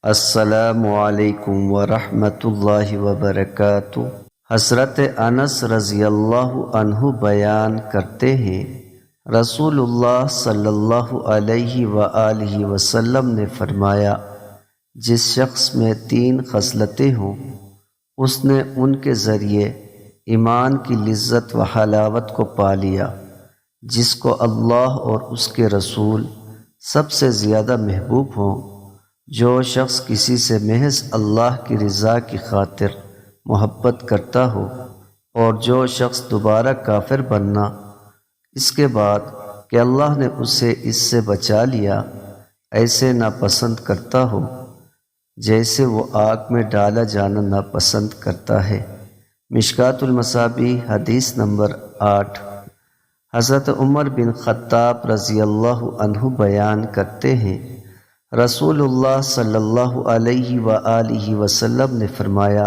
السلام علیکم ورحمۃ اللہ وبرکاتہ۔ حضرت انس رضی اللہ عنہ بیان کرتے ہیں، رسول اللہ صلی اللہ علیہ وآلہ وسلم نے فرمایا، جس شخص میں 3 خصلتیں ہوں، اس نے ان کے ذریعے ایمان کی لذت و حلاوت کو پا لیا، جس کو اللہ اور اس کے رسول سب سے زیادہ محبوب ہوں۔ جو شخص کسی سے محض اللہ کی رضا کی خاطر محبت کرتا ہو، اور جو شخص دوبارہ کافر بننا اس کے بعد کہ اللہ نے اسے اس سے بچا لیا ایسے ناپسند کرتا ہو جیسے وہ آگ میں ڈالا جانا ناپسند کرتا ہے۔ مشکوٰۃ المصابیح حدیث نمبر 8۔ حضرت عمر بن خطاب رضی اللہ عنہ بیان کرتے ہیں، رسول اللہ صلی اللہ علیہ وآلہ وسلم نے فرمایا،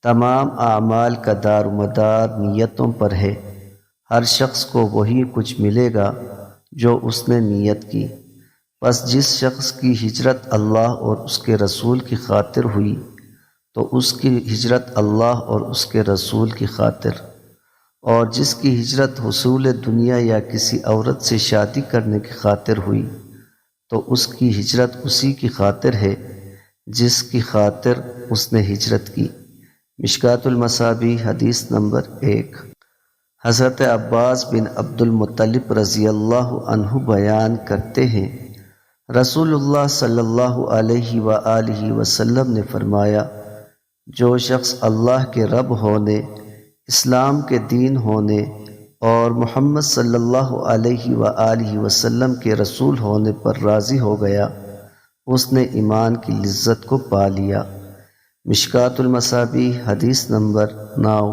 تمام اعمال کا دار و مدار نیتوں پر ہے۔ ہر شخص کو وہی کچھ ملے گا جو اس نے نیت کی، پس جس شخص کی ہجرت اللہ اور اس کے رسول کی خاطر ہوئی تو اس کی ہجرت اللہ اور اس کے رسول کی خاطر، اور جس کی ہجرت حصول دنیا یا کسی عورت سے شادی کرنے کی خاطر ہوئی تو اس کی ہجرت اسی کی خاطر ہے جس کی خاطر اس نے ہجرت کی۔ مشکوٰۃ المصابیح حدیث نمبر 1۔ حضرت عباس بن عبد المطلب رضی اللہ عنہ بیان کرتے ہیں، رسول اللہ صلی اللہ علیہ وآلہ وسلم نے فرمایا، جو شخص اللہ کے رب ہونے، اسلام کے دین ہونے اور محمد صلی اللہ علیہ وآلہ وسلم کے رسول ہونے پر راضی ہو گیا، اس نے ایمان کی لذت کو پا لیا۔ مشکوٰۃ المصابیح حدیث نمبر 9۔